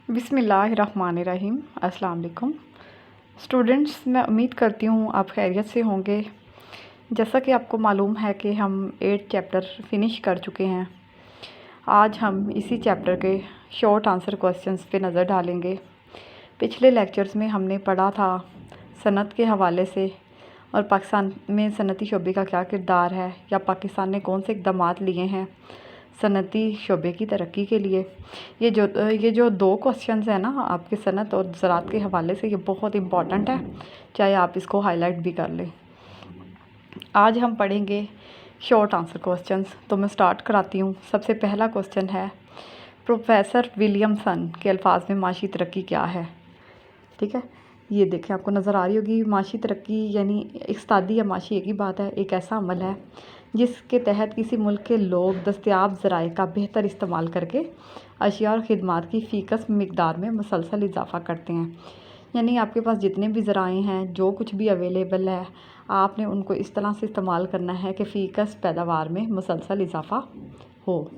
बिस्मिल्लाहिर्रहमानिर्रहीम। अस्सलाम वालेकुम स्टूडेंट्स, मैं उम्मीद करती हूँ आप खैरियत से होंगे। जैसा कि आपको मालूम है कि हम 8 चैप्टर फिनिश कर चुके हैं। आज हम इसी चैप्टर के शॉर्ट आंसर क्वेश्चंस पे नज़र डालेंगे। पिछले लेक्चर्स में हमने पढ़ा था सनत के हवाले से और पाकिस्तान में सनती शोबे का क्या किरदार है, या पाकिस्तान ने कौन से इक़दामात लिए हैं सनती शोबे की तरक्की के लिए। ये जो 2 क्वेश्चंस हैं ना आपके सनत और ज़राअत के हवाले से, ये बहुत इम्पॉर्टेंट है, चाहे आप इसको हाईलाइट भी कर लें। आज हम पढ़ेंगे शॉर्ट आंसर क्वेश्चंस, तो मैं स्टार्ट कराती हूँ। सबसे पहला क्वेश्चन है, प्रोफेसर विलियमसन के अल्फाज में माशी तरक्की क्या है। ठीक है, ये देखें, आपको नज़र आ रही होगी। माशी तरक्की यानी इक़्तिसादी या माशी एक ही बात है। एक ऐसा अमल है जिसके तहत किसी मुल्क के लोग दस्तयाब ज़राए का बेहतर इस्तेमाल करके अशिया और ख़िदमात की फ़ीकस मिक़दार में मुसलसल इजाफ़ा करते हैं। यानी आपके पास जितने भी ज़राए हैं, जो कुछ भी अवेलेबल है, आपने उनको इस तरह से इस्तेमाल करना है कि फ़ीकस पैदावार में मुसलसल इजाफ़ा हो।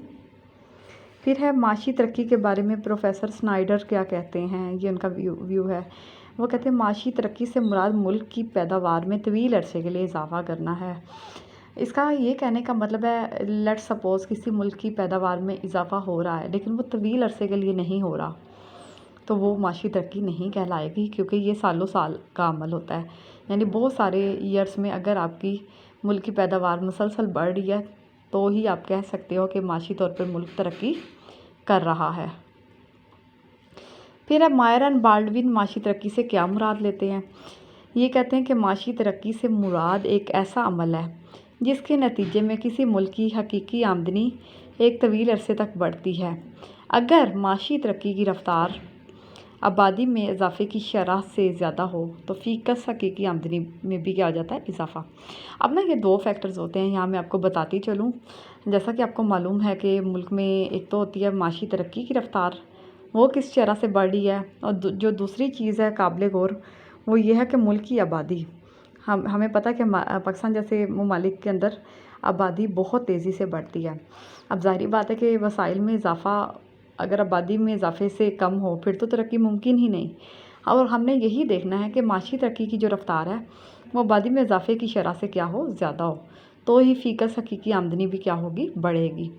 फिर है माशी तरक्की के बारे में प्रोफेसर स्नाइडर क्या कहते हैं, ये उनका व्यू है। वो कहते हैं माशी तरक्की से मुराद मुल्क की पैदावार में तवील अरसे के लिए इजाफ़ा करना है। इसका ये कहने का मतलब है, लेट्स सपोज़ किसी मुल्क की पैदावार में इजाफ़ा हो रहा है लेकिन वो तवील अरसे के लिए नहीं हो रहा, तो वो माशी तरक्की नहीं कहलाएगी, क्योंकि ये सालों साल का अमल होता है। यानी बहुत सारे ईयर्स में अगर आपकी मुल्क की पैदावार मुसलसल बढ़ रही है तो ही आप कह सकते हो कि माशी तौर पर मुल्क तरक्की कर रहा है। फिर अब मायरन बाल्डविन माशी तरक्की से क्या मुराद लेते हैं। ये कहते हैं कि माशी तरक्की से मुराद एक ऐसा अमल है जिसके नतीजे में किसी मुल्क की हकीकी आमदनी एक तवील अरसे तक बढ़ती है। अगर माशी तरक्की की रफ्तार आबादी में इजाफे की शरह से ज़्यादा हो तो फ़ीकस हकीकी आमदनी में भी क्या हो जाता है, इजाफा। अब ना ये 2 फैक्टर्स होते हैं, यहाँ मैं आपको बताती चलूँ। जैसा कि आपको मालूम है कि मुल्क में एक तो होती है माशी तरक्की की रफ्तार, वो किस शरह से बढ़ रही है, और जो दूसरी चीज़ है काबिल गौर, वो ये है कि मुल्क की आबादी। हमें पता है कि पाकिस्तान जैसे ममालिक के अंदर आबादी बहुत तेज़ी से बढ़ती है। अब ज़ाहिर बात है कि वसाइल में इजाफ़ा अगर आबादी में इजाफे से कम हो फिर तो तरक्की मुमकिन ही नहीं। और हमने यही देखना है कि माशी तरक्की की जो रफ्तार है वो आबादी में इजाफे की शरह से क्या हो, ज़्यादा हो, तो ही फ़ीकस हकीकी आमदनी भी क्या होगी, बढ़ेगी।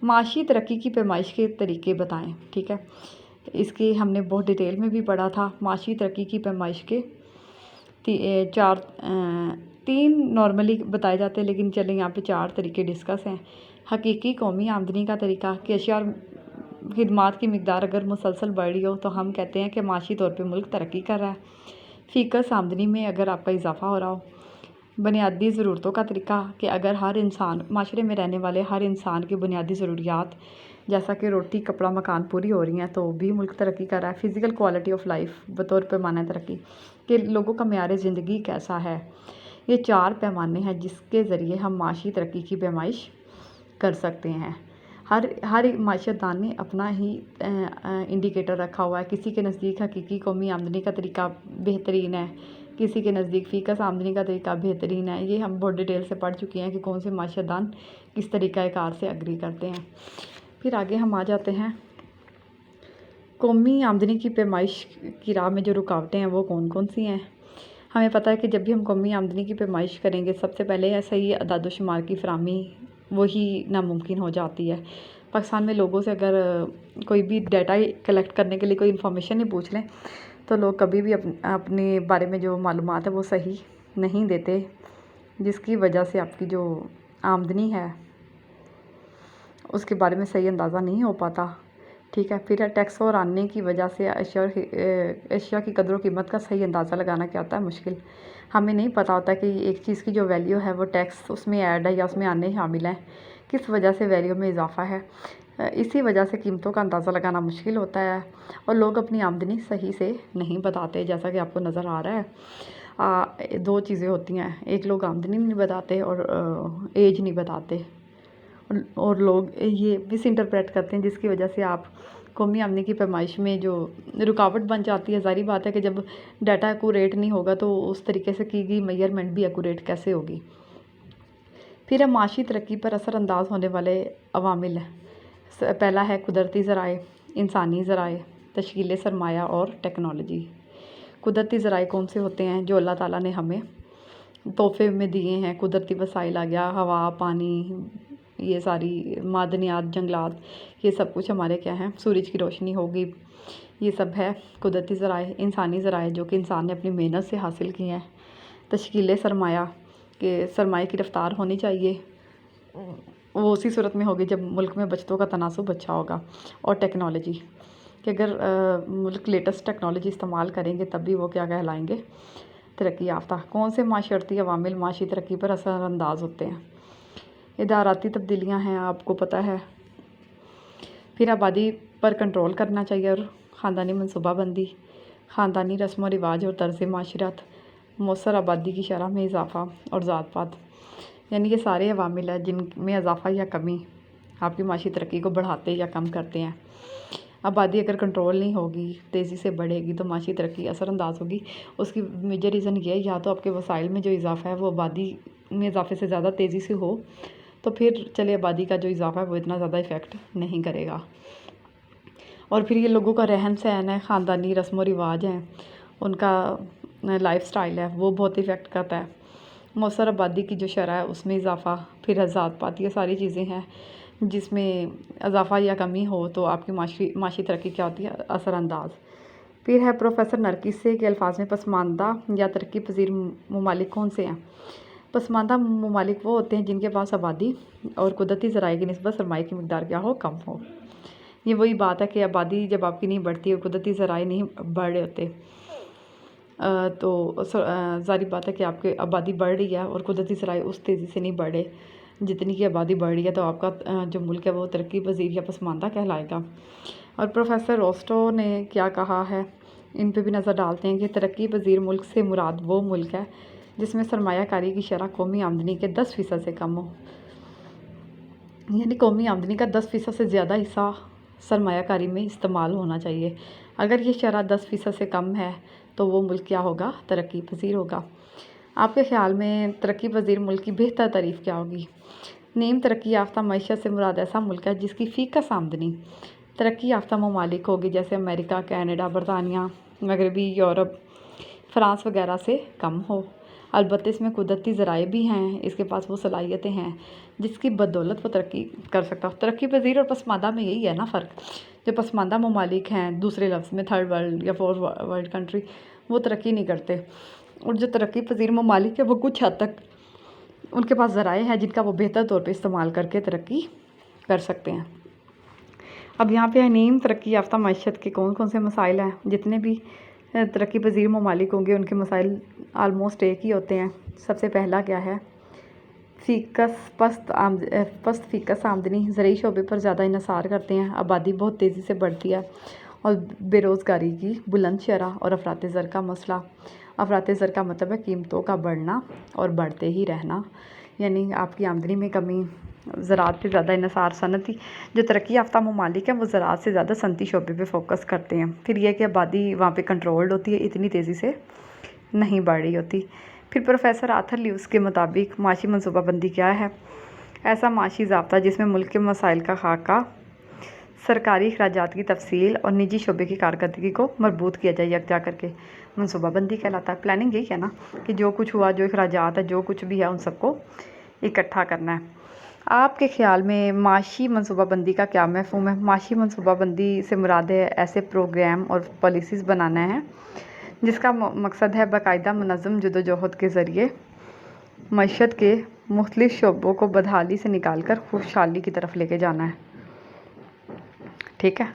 माशी तरक्की की पैमाइश के तरीके बताएं। ठीक है, इसके हमने बहुत डिटेल में भी पढ़ा था। माशी तरक्की की पैमाइश के 3 नॉर्मली बताए जाते हैं, लेकिन चलें यहाँ पे 4 तरीके डिस्कस हैं। हकीकी कौमी आमदनी का तरीका कि अशिया और खिदमात की मिकदार अगर मुसलसल बढ़ रही हो तो हम कहते हैं कि माशी तौर पे मुल्क तरक्की कर रहा है। फ़ीकस आमदनी में अगर आपका इजाफ़ा हो रहा हो। बुनियादी ज़रूरतों का तरीका कि अगर हर इंसान, माशरे में रहने वाले हर इंसान की बुनियादी ज़रूरियात जैसा कि रोटी, कपड़ा, मकान पूरी हो रही हैं तो भी मुल्क तरक्की कर रहा है। फ़िज़िकल क्वालिटी ऑफ लाइफ बतौर पैमाना तरक्की कि लोगों का मेयार ज़िंदगी कैसा है। ये 4 पैमाने हैं जिसके ज़रिए हम माशी तरक्की की पैमाइश कर सकते हैं। हर एक माशियतदान ने अपना ही इंडिकेटर रखा हुआ है। किसी के नज़दीक हकीकी कौमी आमदनी का तरीका बेहतरीन है, किसी के नज़दीक फ़ीकस आमदनी का तरीका बेहतरीन है। ये हम बहुत डिटेल से पढ़ चुके हैं कि कौन से माशियतदान किस तरीक़ा कार से एग्री करते हैं। फिर आगे हम आ जाते हैं, कौमी आमदनी की पैमाइश की राह में जो रुकावटें हैं वो कौन कौन सी हैं। हमें पता है कि जब भी हम कौमी आमदनी की पैमाइश करेंगे, सबसे पहले है सही अदाद शुमार की फराहमी, वही नामुमकिन हो जाती है। पाकिस्तान में लोगों से अगर कोई भी डाटा कलेक्ट करने के लिए कोई इन्फॉर्मेशन ही पूछ लें तो लोग कभी भी अपने बारे में जो मालूमात है वो सही नहीं देते, जिसकी वजह से आपकी जो आमदनी है उसके बारे में सही अंदाज़ा नहीं हो पाता। ठीक है, फिर है टैक्स और आने की वजह से अशिया की कदर कीमत का सही अंदाज़ा लगाना क्या होता है, मुश्किल। हमें नहीं पता होता कि एक चीज़ की जो वैल्यू है वो टैक्स उसमें ऐड है या उसमें आने शामिल है, किस वजह से वैल्यू में इजाफा है। इसी वजह से कीमतों का अंदाज़ा लगाना मुश्किल होता है और लोग अपनी आमदनी सही से नहीं बताते। जैसा कि आपको नज़र आ रहा है, 2 चीज़ें होती हैं, एक लोग आमदनी नहीं बताते और एज नहीं बताते, और लोग ये मिस इंटरप्रेट करते हैं, जिसकी वजह से आप कौमी आमदनी की पैमाइश में जो रुकावट बन जाती है। ज़ाहिर बात है कि जब डाटा एक्यूरेट नहीं होगा तो उस तरीके से की गई मेजरमेंट भी एक्यूरेट कैसे होगी। फिर हम माशी तरक्की पर असरअंदाज होने वाले अवामिल हैं। पहला है कुदरती ज़राए, इंसानी ज़राए, तश्कील सरमाया और टेक्नोलॉजी। कुदरती ज़राए कौन से होते हैं जो अल्लाह ताला ने हमें तोहफे में दिए हैं? कुदरती वसाइल आ गया, हवा, पानी, ये सारी मादनियात, जंगलात, ये सब कुछ हमारे क्या हैं? सूरज की रोशनी होगी, ये सब है कुदरती ज़राए। इंसानी ज़राए जो कि इंसान ने अपनी मेहनत से हासिल किए हैं। तश्कील सरमाया के सरमाए की रफ्तार होनी चाहिए, वो उसी सूरत में होगी जब मुल्क में बचतों का तनासुब अच्छा होगा। और टेक्नोलॉजी कि अगर मुल्क लेटेस्ट टेक्नोलॉजी इस्तेमाल करेंगे तब भी वो क्या कहलाएंगे? तरक्की याफ्ता। कौन से माशरती अवामिल माशी तरक्की पर असरअंदाज होते हैं? इदाराती तब्दीलियाँ हैं, आपको पता है। फिर आबादी पर कंट्रोल करना चाहिए और ख़ानदानी मनसूबाबंदी, ख़ानदानी रस्म व रिवाज और तर्ज़ माशरत, मौसर आबादी की शरह में इजाफ़ा और ज़ात पात। यानी ये सारे अवामिल हैं जिनमें इजाफ़ा या कमी आपकी माशी तरक्की को बढ़ाते या कम करते हैं। आबादी अगर कंट्रोल नहीं होगी, तेज़ी से बढ़ेगी तो माशी तरक्की असरअंदाज होगी। उसकी मेजर रीज़न ये है, या तो आपके वसाइल में जो इजाफ़ा है वो आबादी में इजाफ़े से ज़्यादा तेज़ी से हो, तो फिर चले आबादी का जो इजाफ़ा है वो इतना ज़्यादा इफ़ेक्ट नहीं करेगा। और फिर ये लोगों का रहन सहन है, ख़ानदानी रस्म व रिवाज हैं, उनका लाइफ स्टाइल है, वो बहुत इफ़ेक्ट करता है। मौसर आबादी की जो शरह है उसमें इजाफ़ा, फिर ज़ात पात, ये सारी चीज़ें हैं जिसमें इजाफ़ा या कमी हो तो आपकी माशी तरक्की क्या होती है? असरअंदाज। फिर है प्रोफेसर नरगिस के अल्फाज में पसमानदा या तरक्की पजीर ममालिक कौन से हैं? पसमानदा ममालिक वो होते हैं जिनके पास आबादी और कुदरती ज़राए की निस्बत सरमाए की मकदार क्या हो? कम हो। ये वही बात है कि आबादी जब आपकी नहीं बढ़ती और कुदरती ज़राए नहीं बढ़ रहे होते तो ज़ाहिर बात है कि आपकी आबादी बढ़ रही है और कुदरती ज़राए उस तेज़ी से नहीं बढ़ रहे जितनी की आबादी बढ़ रही है, तो आपका जो मुल्क है वो तरक्की पजीर या पसमानदा कहलाएगा। और प्रोफेसर रोस्टो ने क्या कहा है, इन पे भी नज़र डालते हैं कि तरक्की पजीर मुल्क से मुराद वो मुल्क है जिसमें सरमायाकारी की शरह कौमी आमदनी के 10% से कम हो। यानी कौमी आमदनी का 10% से ज़्यादा हिस्सा सरमायाकारी में इस्तेमाल होना चाहिए। अगर ये शरह 10% से कम है तो वो मुल्क क्या होगा? तरक्की पजीर होगा। आपके ख़्याल में तरक्की पजीर मुल्क की बेहतर तारीफ़ क्या होगी? नीम तरक्की याफ्ता मईशत से मुराद ऐसा मुल्क है जिसकी फ़ीकस आमदनी तरक्की याफ्ता ममालिक होगी, जैसे अमेरिका, कनाडा, बरतानिया, मगरबी यूरोप, फ़्रांस वगैरह से कम हो। अलबत्ते इसमें कुदरती ज़राए भी हैं, इसके पास वो सलाहियतें हैं जिसकी बदौलत वो तरक्की कर सकता हो। तरक्की पजीर और पसमानदा में यही है ना फ़र्क। जो पसमानदा ममालिक हैं, दूसरे लफ्ज़ में थर्ड वर्ल्ड या फोर्थ वर्ल्ड कंट्री, वो तरक्की नहीं करते। और जो तरक्की पजीर ममालिक है वो कुछ हद तक उनके पास ज़राए हैं जिनका वो बेहतर तौर पे इस्तेमाल करके तरक्की कर सकते हैं। अब यहाँ पे नीम तरक्की याफ्ता मईशत के कौन कौन से मसाइल हैं? जितने भी तरक्की पजीर ममालिक होंगे उनके मसाइल आलमोस्ट एक ही होते हैं। सबसे पहला क्या है? पस्त फ़ीकस आमदनी ज़रूरी शोबे पर ज़्यादा इन्हिसार करते हैं। आबादी बहुत तेज़ी से बढ़ती है और बेरोज़गारी की बुलंद शरह और अफरात ज़र का मसला। अफरात ज़र का मतलब है कीमतों का बढ़ना और बढ़ते ही रहना, यानी आपकी आमदनी में कमी, ज़राअत पे ज़्यादा इन्हिसार। सनती जो तरक्की याफ्ता ममालिक हैं वो ज़राअत से ज़्यादा सनती शोबे पे फोकस करते हैं। फिर यह कि आबादी वहाँ पे कंट्रोल्ड होती है, इतनी तेज़ी से नहीं बढ़ रही होती। फिर प्रोफेसर आर्थर ल्यूस के मुताबिक माशी मनसूबाबंदी क्या है? ऐसा माशी ज़ाब्ता जिसमें मुल्क के मसाइल का खाका, सरकारी अखराजात की तफसील और निजी शोबे की कारकर्दगी को मरबूत किया जाए यकजा करके मनसूबाबंदी कहलाता है। प्लानिंग यही है ना कि जो कुछ हुआ, जो अखराजात है, जो कुछ भी है, उन सबको इकट्ठा करना है। आपके ख़्याल में माशी मनसूबाबंदी का क्या मफ़हूम है? माशी मनसूबाबंदी से मुराद है ऐसे प्रोग्राम और पॉलिसीज़ बनाना है जिसका मकसद है बाकायदा मुनज़्ज़म जदोजहद के ज़रिए मईशत के मुख्तलिफ़ शोबों को बदहाली से निकाल कर खुशहाली की तरफ लेके जाना है। ठीक है।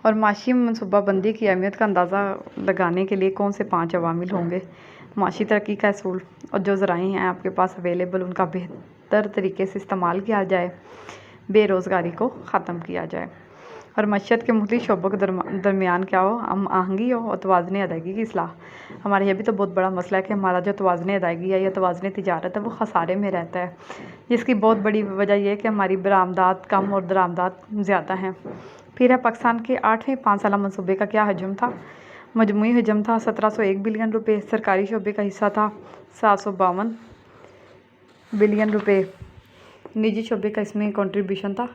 और माशी मनसूबाबंदी की अहमियत का अंदाज़ा लगाने के लिए कौन से 5 अवामिल होंगे? माशी तरक्की का असूल और जो ज़राए हैं आपके पास अवेलेबल उनका बेहतर तरीके से इस्तेमाल किया जाए, बेरोज़गारी को ख़त्म किया जाए और मईशत के मुख्तलिफ़ शोबों के दरमियान क्या हो? हम आहंगी हो और तवाज़ुन अदायगी की इस्लाह। हमारा यह भी तो बहुत बड़ा मसला है कि हमारा जो तवाज़ुन अदायगी है या तवाज़ुन तिजारत है वो खसारे में रहता है, जिसकी बहुत बड़ी वजह यह है कि हमारी बरामदात कम और दरामदात ज़्यादा हैं। फिर है पाकिस्तान के 8वें 5 साला मनसूबे का क्या हजम था? मजमूई हजम था 1701 बिलियन रुपये, सरकारी शोबे का हिस्सा था 752 बिलियन रुपये, निजी शोबे का इसमें कंट्रीब्यूशन था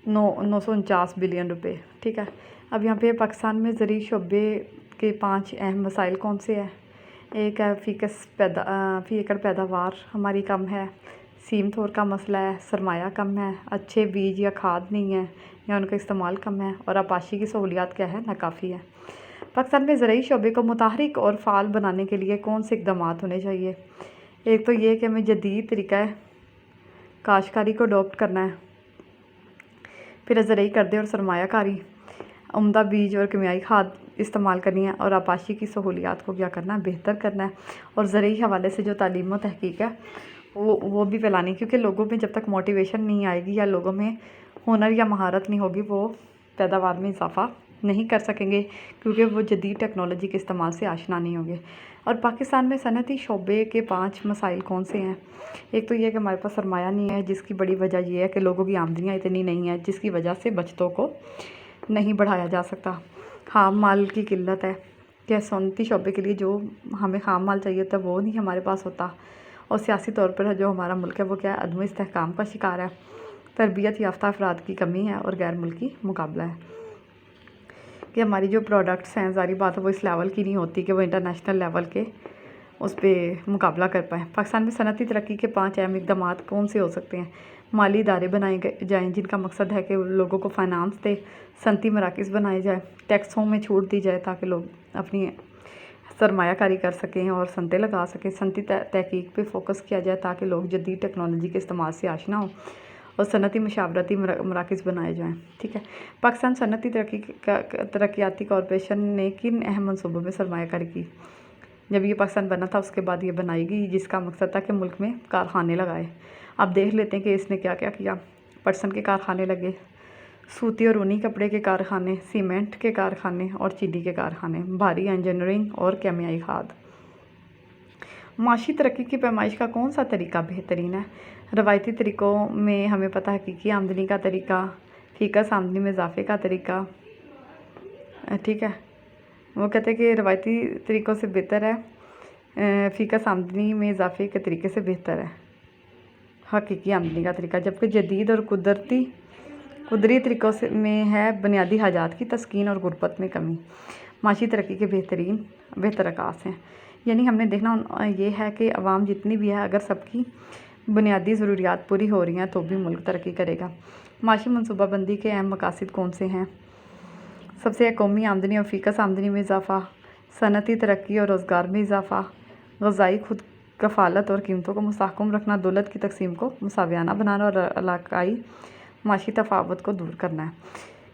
949 बिलियन रुपए। ठीक है, अब यहाँ पे पाकिस्तान में ज़रूरी शोबे के 5 अहम मसाइल कौन से हैं? एक है फ़ी एकड़ पैदावार हमारी कम है, सीम थोर का मसला है, सरमाया कम है, अच्छे बीज या खाद नहीं है या उनका इस्तेमाल कम है, और आपाशी की सहूलियात क्या है, नाकाफ़ी है। पाकिस्तान में ज़रूरी शोबे को मुतहरिक और फ़ाल बनाने के लिए कौन से इक़दाम होने चाहिए? एक तो ये कि हमें जदीद तरीक़ा काश्तकारी को अडॉप्ट करना है, फिर ज़रूरी करदे और सरमायाकारी, उम्दा बीज और कीमियाई खाद इस्तेमाल करनी है, और आपाशी की सहूलियात को क्या करना है, बेहतर करना है, और ज़रूरी हवाले से जो तालीम व तहकीक है वो भी फैलानी, क्योंकि लोगों में जब तक मोटिवेशन नहीं आएगी या लोगों में हुनर या महारत नहीं होगी वो पैदावार में इजाफ़ा नहीं कर सकेंगे, क्योंकि वो जदीद टेक्नोलॉजी के इस्तेमाल से आशना नहीं होंगे। और पाकिस्तान में सनती शोबे के 5 मसाइल कौन से हैं? एक तो ये कि हमारे पास सरमाया नहीं है, जिसकी बड़ी वजह ये है कि लोगों की आमदनियाँ इतनी नहीं है, जिसकी वजह से बचतों को नहीं बढ़ाया जा सकता। खाम माल की किल्लत है कि सनती शोबे के लिए जो हमें खाम माल चाहिए होता है वो नहीं हमारे पास होता, और सियासी तौर पर जो हमारा मुल्क है वो क्या है, अदम इस्तेहकाम का शिकार है, तरबियत याफ्ता अफराद की कमी है, और गैर मुल्की मुकाबला है कि हमारी जो प्रोडक्ट्स हैं, ज़ाहिर बात है वो इस लेवल की नहीं होती कि वो इंटरनेशनल लेवल के उस पर मुकाबला कर पाएँ। पाकिस्तान में सनती तरक्की के 5 अहम इक़दाम कौन से हो सकते हैं? माली इदारे बनाए जाएँ जिनका मकसद है कि लोगों को फाइनेंस दे, सनती मराकज़ बनाए जाए, टैक्सों में छूट दी जाए ताकि लोग अपनी सरमायाकारी कर सकें और सनतें लगा सकें, सनती तहकीक पे फोकस किया जाए ताकि लोग जदीद टेक्नोलॉजी के इस्तेमाल से आशना हो, और सनती मशावरती मराकज़ बनाए जाएँ। ठीक है, पाकिस्तान सनती तरक्याती कॉरपोरेशन ने किन अहम मनसूबों में सरमायाकारी की? जब ये पाकिस्तान बना था उसके बाद ये बनाई गई, जिसका मकसद था कि मुल्क में कारखाने लगाए। अब देख लेते हैं कि इसने क्या क्या किया। पटसन के कारखाने लगे, सूती और ऊनी कपड़े के कारखाने, सीमेंट के कारखाने और चीनी के कारखाने, भारी इंजीनियरिंग और केमियाई खाद। माशी तरक्की की पैमाइश का कौन सा तरीका बेहतरीन है? रवायती तरीक़ों में हमें पता है हकीकी आमदनी का तरीका, फ़ीकस आमदनी में इजाफ़े का तरीका। ठीक है, वो कहते हैं कि रवायती तरीक़ों से बेहतर है फ़ीकस आमदनी में इजाफ़े के तरीके से बेहतर है हकीकी आमदनी का तरीका, जबकि जदीद और कुदरती तरीक़ों से में है बुनियादी हाजात की तस्कीन और गुर्बत में कमी। माशी तरक्की के बेहतर अकास हैं, यानी हमने देखना ये है कि अवाम जितनी भी है अगर सबकी बुनियादी ज़रूरियात पूरी हो रही हैं तो भी मुल्क तरक्की करेगा। माशी मनसूबाबंदी के अहम मकासद कौन से हैं? सबसे कौमी आमदनी और फ़ीकस आमदनी में इजाफ़ा, सनती तरक्की और रोज़गार में इजाफ़ा, ग़ज़ाई खुद कफ़ालत और कीमतों को मुस्तहकम रखना, दौलत की तकसीम को मुसावियाना बनाना, और इलाकाई माशी तफावत को दूर करना है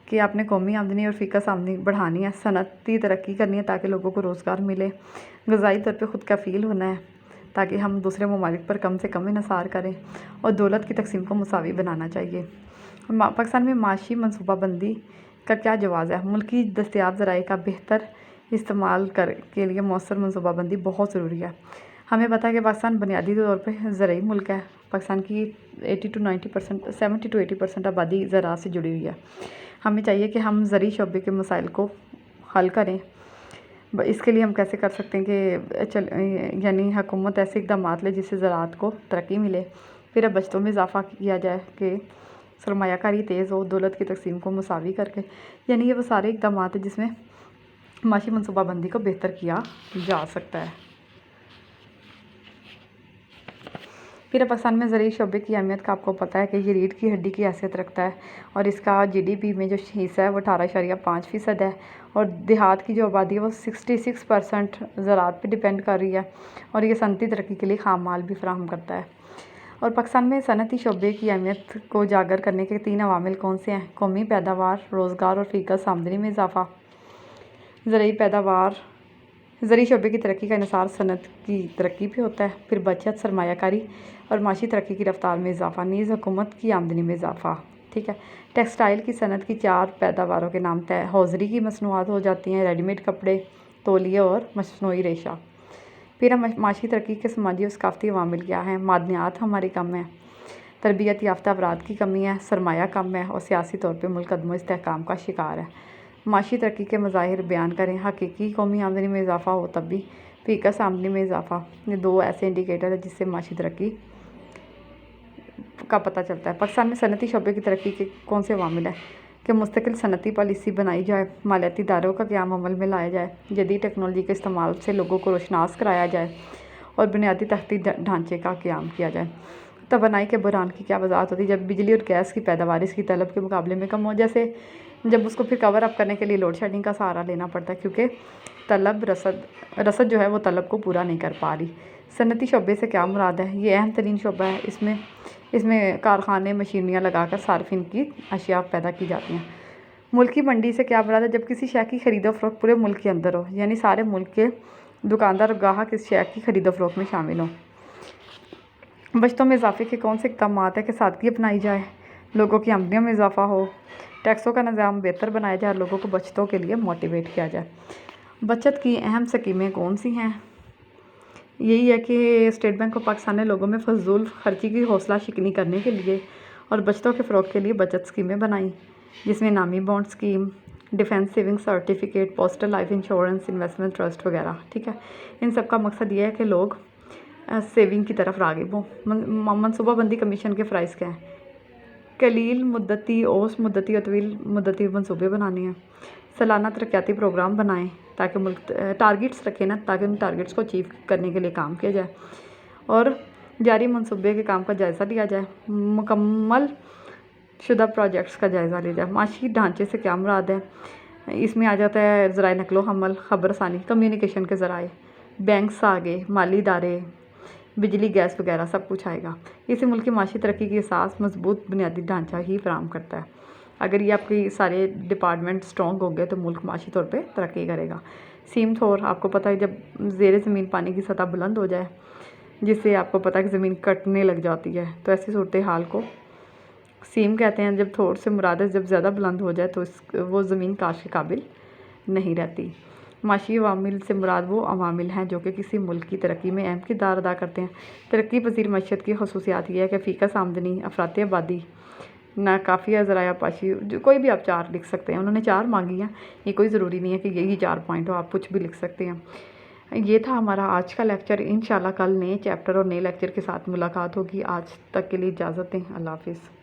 कि आपने कौमी आमदनी और फ़ीकस आमदनी बढ़ानी है, सनती तरक्की करनी है ताकि लोगों को रोज़गार मिले, ग़ज़ाई तौर पर खुद कफ़ील होना है ताकि हम दूसरे ममालिक पर कम से कम इन्हिसार करें, और दौलत की तकसीम को मुसावी बनाना चाहिए। पाकिस्तान में माशी मनसूबाबंदी का क्या जवाज़ है? मुल्क की दस्तियाब ज़राए का बेहतर इस्तेमाल के लिए मौसर मनसूबाबंदी बहुत ज़रूरी है। हमें पता है कि पाकिस्तान बुनियादी तौर पर ज़राई मुल्क है। पाकिस्तान की 70 to 80% आबादी ज़राअत से जुड़ी हुई है। हमें चाहिए कि हम ज़रूरी शोबे के मसाइल को हल करें। इसके लिए हम कैसे कर सकते हैं कि यानी हुकूमत ऐसे इक़दाम ले जिससे ज़राअत को तरक्की मिले, फिर अब बचतों में इजाफ़ा किया जाए कि सरमायाकारी तेज़ हो, दौलत की तकसीम को मुसावी करके, यानी ये वो सारे इक़दाम हैं जिसमें माशी मनसूबाबंदी को बेहतर किया जा सकता है। फिर पाकिस्तान में ज़रूरी शोबे की अहमियत का आपको पता है कि ये रीढ़ की हड्डी की हैसियत रखता है, और इसका GDP में जो हिस्सा है वो 18.5% है, और देहात की जो आबादी है वो 66% ज़राअत पे डिपेंड कर रही है, और ये सनती तरक्की के लिए खाम माल भी फराहम करता है। और पाकिस्तान में सनती शोबे की अहमियत को उजागर करने के 3 अवामिल कौन से हैं? कौमी पैदावार, रोज़गार और फ़ीकस आमदनी में इजाफ़ा। ज़रूरी शोबे की तरक्की का इन्हिसार सनत की तरक्की पे होता है, फिर बचत, सरमायाकारी और माशी तरक्की की रफ्तार में इजाफ़ा, नीज़ हुकूमत की आमदनी में इजाफ़ा। ठीक है, टेक्सटाइल की सनत की 4 पैदावारों के नाम तय। हौज़री की मसनूआत हो जाती हैं, रेडीमेड कपड़े, तौलिए और मसनूई रेशा। फिर हम माशी तरक्की के समाजी और सकाफ़ती अवामिल क्या हैं? मादनियात हमारी कम है, तरबियत याफ्ता अफराद की कमी है, सरमाया कम है, और सियासी तौर पर मुल्क अदम इस्तेहकाम का शिकार है। माशी तरक्की के मज़ाहिर बयान करें। हकीकी कौमी आमदनी में इजाफ़ा हो तब भी, फ़ीकस आमदनी में इजाफ़ा। ये 2 ऐसे इंडिकेटर है जिससे माशी तरक्की کا پتہ چلتا ہے۔ پاکستان میں صنعتی شعبے کی ترقی کے کون سے عوامل ہیں کہ مستقل صنعتی پالیسی بنائی جائے، مالیاتی اداروں کا قیام عمل میں لایا جائے، جدید ٹیکنالوجی کے استعمال سے لوگوں کو روشناس کرایا جائے اور بنیادی تختی ڈھانچے کا قیام کیا جائے۔ توانائی کے بحران کی کیا وضاحت ہوتی ہے؟ جب بجلی اور گیس کی پیداوار اس کی طلب کے مقابلے میں کم ہو، جیسے جب اس کو پھر کور اپ کرنے کے لیے لوڈ شیڈنگ کا سہارا لینا پڑتا ہے کیونکہ رسد جو ہے وہ طلب کو پورا نہیں کر پا رہی۔ صنعتی شعبے سے کیا مراد ہے؟ یہ اہم ترین شعبہ ہے۔ اس میں کارخانے مشینریاں لگا کر صارفین کی اشیاء پیدا کی جاتی ہیں۔ ملکی منڈی سے کیا مراد ہے؟ جب کسی شے کی خرید و فروخت پورے ملک کے اندر ہو، یعنی سارے ملک کے دکاندار اور گاہک اس شے کی خرید و فروخت میں شامل ہوں۔ بچتوں میں اضافے کے کون سے اقدامات ہیں کہ سادگی اپنائی جائے، لوگوں کی آمدنیوں میں اضافہ ہو، ٹیکسوں کا نظام بہتر بنایا جائے اور لوگوں کو بچتوں کے لیے موٹیویٹ کیا جائے۔ بچت کی اہم اسکیمیں کون سی ہیں؟ یہی ہے کہ اسٹیٹ بینک آف پاکستان نے لوگوں میں فضول خرچی کی حوصلہ شکنی کرنے کے لیے اور بچتوں کے فروغ کے لیے بچت اسکیمیں بنائیں، جس میں نامی bond scheme, defence saving certificate, postal life insurance, investment trust وغیرہ، ٹھیک ہے۔ ان سب کا مقصد یہ ہے کہ لوگ سیونگ کی طرف راغب ہوں۔ منصوبہ بندی کمیشن کے فرائض کیا ہیں؟ قلیل مدتی، اوسط مدتی اور طویل مدتی منصوبے بنانے ہیں۔ سالانہ ترقیاتی پروگرام بنائیں تاکہ ملک ٹارگیٹس رکھیں نا، تاکہ ان ٹارگیٹس کو اچیو کرنے کے لیے کام کیا جائے اور جاری منصوبے کے کام کا جائزہ لیا جائے، مکمل شدہ پروجیکٹس کا جائزہ لیا جائے۔ معاشی ڈھانچے سے کیا مراد ہے؟ اس میں آ جاتا ہے ذرائع نقل و حمل، خبر رسانی، کمیونیکیشن کے ذرائع، بینکس آگے، مالی ادارے، بجلی گیس وغیرہ سب کچھ آئے گا۔ اسے ملک کی معاشی ترقی کی اساس مضبوط بنیادی ڈھانچہ ہی فراہم کرتا ہے۔ اگر یہ آپ کی سارے ڈپارٹمنٹ اسٹرانگ ہو گئے تو ملک معاشی طور پہ ترقی کرے گا۔ سیم تھور آپ کو پتہ ہے جب زیر زمین پانی کی سطح بلند ہو جائے، جس سے آپ کو پتہ ہے کہ زمین کٹنے لگ جاتی ہے، تو ایسی صورتحال کو سیم کہتے ہیں۔ جب تھور سے مراد ہے جب زیادہ بلند ہو جائے تو وہ زمین کاشت کے قابل نہیں رہتی۔ معاشی عوامل سے مراد وہ عوامل ہیں جو کہ کسی ملک کی ترقی میں اہم کردار ادا کرتے ہیں۔ ترقی پذیر معیشت کی خصوصیات یہ ہے کہ فیکس آمدنی، افراط آبادی، ناکافیہ ذرائع پاشی، کوئی بھی آپ 4 لکھ سکتے ہیں، انہوں نے 4 مانگی ہیں، یہ کوئی ضروری نہیں ہے کہ یہی 4 پوائنٹ ہو، آپ کچھ بھی لکھ سکتے ہیں۔ یہ تھا ہمارا آج کا لیکچر۔ انشاءاللہ کل نئے چیپٹر اور نئے لیکچر کے ساتھ ملاقات ہوگی۔ آج تک کے لیے اجازت دیں، اللہ حافظ۔